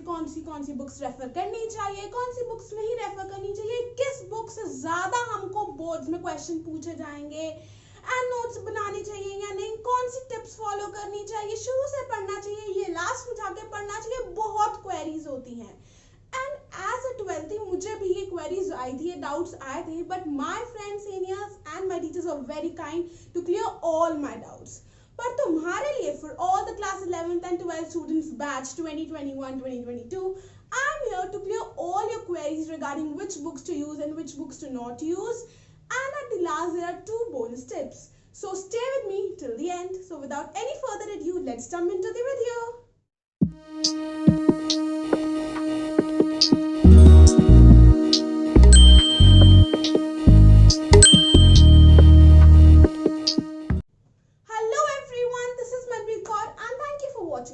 कौन सी books refer करनी चाहिए, कौन सी बुक्स नहीं रेफर करनी चाहिए, किस बुक से ज़्यादा हमको बोर्ड्स में क्वेश्चन पूछे जाएंगे एंड नोट्स बनाने चाहिए या नहीं, कौन सी टिप्स फॉलो करनी चाहिए, शुरू से पढ़ना चाहिए, ये लास्ट में जाके पढ़ना चाहिए, बहुत क्वेरीज होती हैं। एंड एज अ 12th मुझे भी ये क्वेरीज आई थी, ये डाउट्स आए थे, but my friends, seniors and my teachers are very kind to clear all my doubts. पर तुम्हारे लिए, for all the class 11th and 12th students batch 2021-2022, I am here to clear all your queries regarding which books to use and which books to not use. And at the last, there are 2 bonus tips. So stay with me till the end. So without any further ado, let's jump into the video.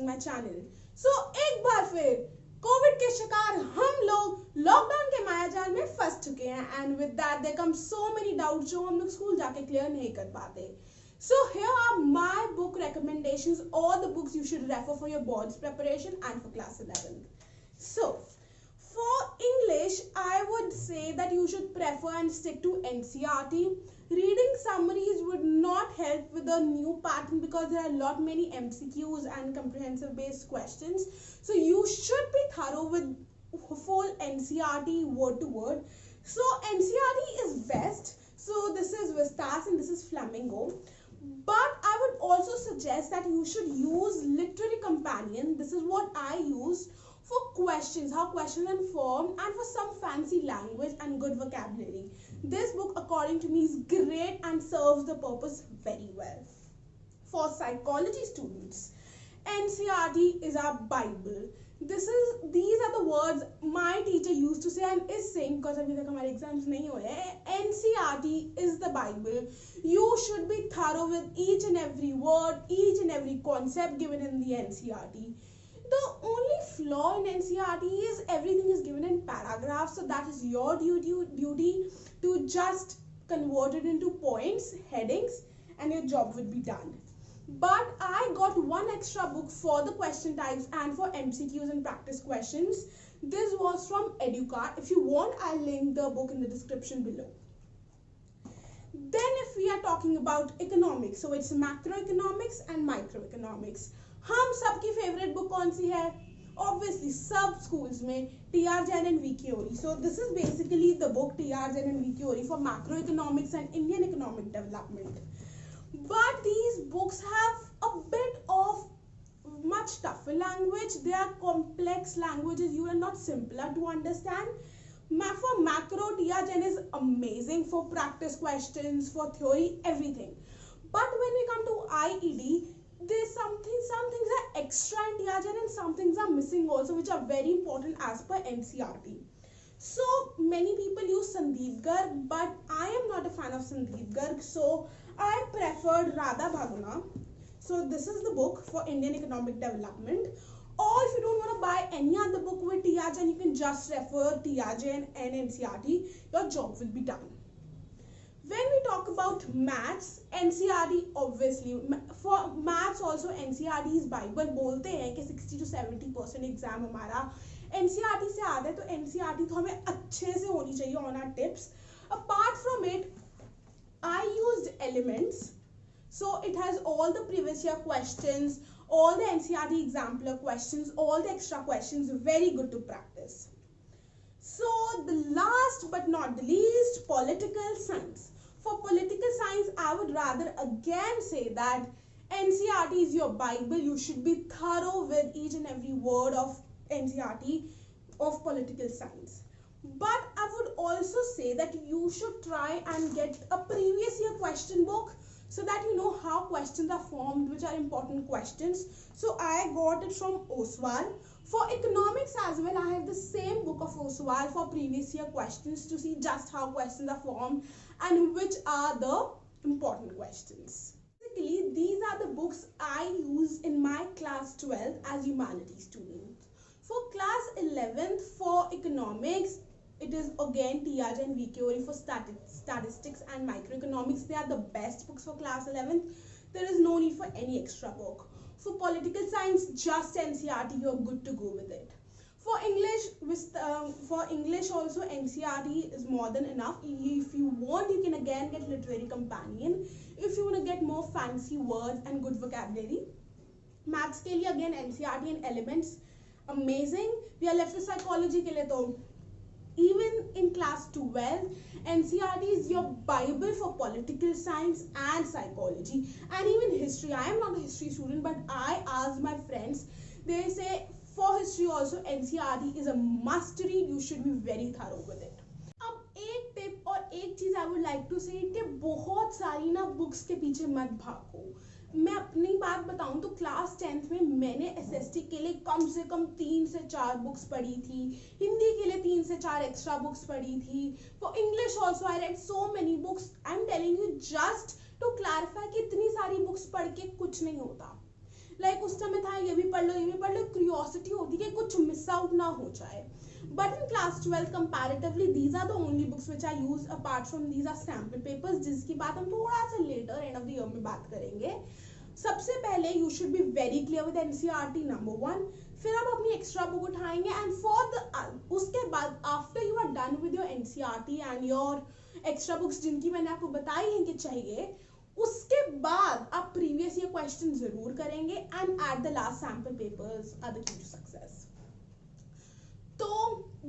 My channel. So एक बार फिर Covid के शिकार हम लोग lockdown के मायाजाल में फंस चुके हैं and with that there come so many doubts जो हम लोग स्कूल जाके क्लियर नहीं कर पाते। So here are my book recommendations, all the books you should refer for your boards preparation and for class 11th. So for English, I would say that you should prefer and stick to NCERT. Reading summaries would not help with the new pattern because there are a lot many MCQs and comprehensive based questions. So you should be thorough with full NCERT word to word. So NCERT is best. So this is Vistas and this is Flamingo. But I would also suggest that you should use Literary Companion. This is what I use for questions, how questions are formed, and for some fancy language and good vocabulary. This book, according to me, is great and serves the purpose very well. For psychology students, NCERT is our Bible. These are the words my teacher used to say and is saying because अभी तक हमारे exams नहीं हुए हैं. NCERT is the Bible. You should be thorough with each and every word, each and every concept given in the NCERT. The only flaw in NCERT is everything is given in paragraphs, so that is your duty to just convert it into points, headings, and your job would be done. But I got one extra book for the question types and for MCQs and practice questions. This was from Educart. If you want, I'll link the book in the description below. Then if we are talking about economics, so it's macroeconomics and microeconomics. हम सबकी favourite book कौन सी है? Obviously सब schools में TR Jain and VK Ori. So this is basically the book TR Jain and VK Ori for macroeconomics and Indian economic development. But these books have a bit of much tougher language. They are complex languages. You are not simpler to understand. For macro, TR Jain is amazing for practice questions, for theory, everything. But when we come to IED, there's some things are extra in TR Jain and some things are missing also, which are very important as per NCERT. So many people use Sandeep Garg, but I am not a fan of Sandeep Garg, so I preferred Radha Bhaguna. So this is the book for Indian economic development. Or if you don't want to buy any other book with TR Jain, you can just refer TR Jain and NCERT. Your job will be done. When we talk about maths, NCERT obviously, for maths also NCERT is Bible. बोलते हैं कि 60 to 70% exam हमारा NCERT से आता है, तो NCERT तो हमें अच्छे से होनी चाहिए on our tips. Apart from it, I used Elements. So it has all the previous year questions, all the NCERT exemplar questions, all the extra questions, very good to practice. So the last but not the least, political science. For political science, I would rather again say that NCERT is your Bible. You should be thorough with each and every word of NCERT of political science. But I would also say that you should try and get a previous year question book so that you know how questions are formed, which are important questions. So I got it from Oswal. For economics as well, I have the same book of Oswal for previous year questions to see just how questions are formed and which are the important questions. Basically, these are the books I use in my class 12 as humanities student. For class 11th, for economics, it is again TR Jain and VK Ori for statistics and microeconomics. They are the best books for class 11th. There is no need for any extra book. For political science, just NCERT, you're good to go with it. For English also NCERT is more than enough. If you want, you can again get literary companion if you want to get more fancy words and good vocabulary. Maths के लिए again NCERT and elements amazing. We are left with psychology के लिए तो even in class 12 NCERT is your bible for political science and psychology and even history. I am not a history student, but I asked my friends, they say for history also NCERT is a must read. You should be very thorough with it. अब एक tip और एक चीज I would like to से कि बहुत सारी ना बुक्स के पीछे मत भागो. मैं अपनी बात बताऊं तो क्लास 10th में मैंने एसएसटी के लिए कम से कम 3 से 4 बुक्स पढ़ी थी, हिंदी के लिए 3 से 4 एक्स्ट्रा बुक्स पढ़ी थी, for English also I read so many books. I am telling you just to clarify कि इतनी सारी बुक्स पढ़ के कुछ नहीं होता. लाइक उस समय था ये भी पढ़ लो, ये भी पढ़ लो, क्यूरियोसिटी होती है कि कुछ मिस आउट ना हो जाए. But in class 12 comparatively these are the only books which I use. Apart from these are sample papers जिसकी बात हम थोड़ा सा later end of the year में बात करेंगे. सबसे पहले you should be very clear with NCERT number 1. फिर आप अपनी एक्स्ट्रा बुक उठाएंगे and for the उसके बाद after you are done with your NCERT and your extra books जिनकी मैंने आपको बताई हैं कि चाहिए, उसके बाद आप प्रीवियस ईयर क्वेश्चन जरूर करेंगे and at the last sample papers are the key to success. तो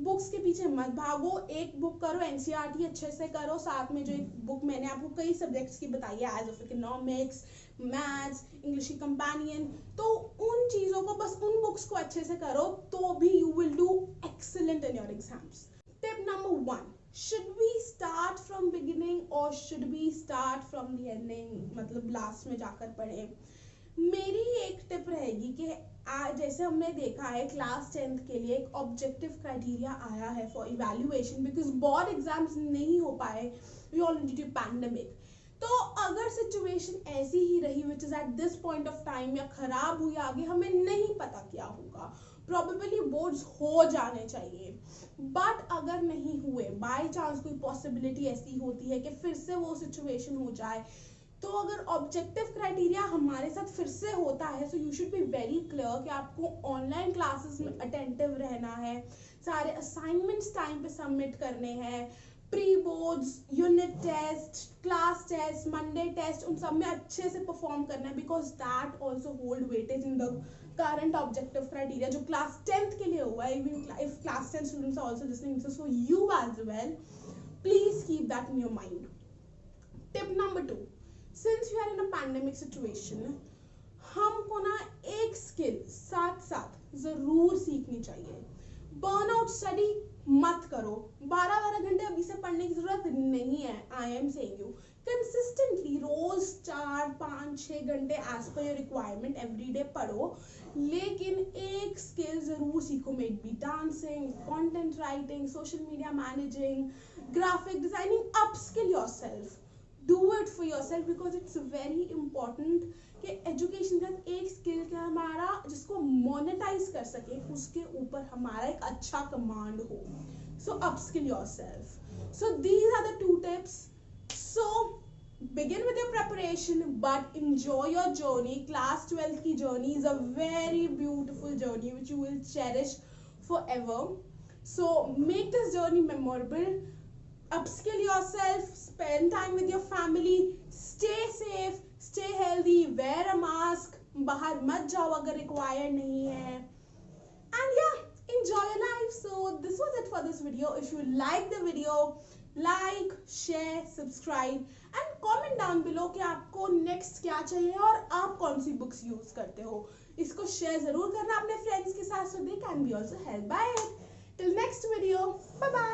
बुक्स के पीछे मत भागो, एक बुक करो, एनसीईआरटी अच्छे से करो, साथ में जो एक बुक मैंने आपको कई सब्जेक्ट्स की बताई है as of economics, maths, English की कंपेनियन, तो उन चीज़ों को बस उन बुक्स को अच्छे से करो तो भी you will do excellent in your exams. Tip number 1, should we start from beginning or should we start from the ending, मतलब लास्ट में जाकर पढ़े. मेरी एक टिप रहेगी कि जैसे हमने देखा है क्लास 10th के लिए एक ऑब्जेक्टिव क्राइटेरिया आया है for evaluation because board exams नहीं हो पाए we all due to pandemic. तो अगर सिचुएशन ऐसी ही रही which is at this point of time या खराब हुई आगे, हमें नहीं पता क्या होगा, प्रोबेबली बोर्ड्स हो जाने चाहिए. बट अगर नहीं हुए, बाय चांस कोई पॉसिबिलिटी ऐसी होती है कि फिर से वो सिचुएशन हो जाए, तो अगर ऑब्जेक्टिव क्राइटेरिया हमारे साथ फिर से होता है so you should be very clear कि आपको ऑनलाइन क्लासेस में अटेंटिव रहना है, सारे असाइनमेंट्स टाइम पे सबमिट करने हैं, pre boards, unit test, class test, Monday test, उन सब में अच्छे से परफॉर्म करना है because that also hold weightage in the current objective criteria जो class 10th के लिए हुआ है. even if class 10 students are also listening, this is for you as well. Please keep that in your mind. Tip number 2, since we are in a pandemic situation, हमको ना एक skill साथ साथ जरूर सीखनी चाहिए. बर्नआउट स्टडी मत करो, 12-12 घंटे अभी से पढ़ने की जरूरत नहीं है. I am saying you consistently रोज 4-5-6 घंटे as per your requirement every day पढ़ो, लेकिन एक स्किल जरूर सीखो. May be dancing, content writing, social media managing, graphic designing. Upskill yourself, do it for yourself because it's very important कि education का एक स्किल का हमारा जिसको मोनेटाइज कर सके, उसके ऊपर हमारा एक अच्छा कमांड हो. So upskill yourself. So these are the 2 tips. So begin with your preparation but enjoy your journey. Class 12 की journey is a very beautiful journey which you will cherish forever. So make this journey memorable. Upskill yourself, spend time with your family, stay safe, stay healthy, wear a mask, बाहर मत जाओ अगर required नहीं है, and yeah, enjoy your life. So this was it for this video. If you like the video, like, share, subscribe and comment down below कि आपको next क्या चाहिए और आप कौन सी बुक्स यूज करते हो. इसको शेयर जरूर करना अपने फ्रेंड्स के साथ so they can be also helped by it. Till next video, bye bye.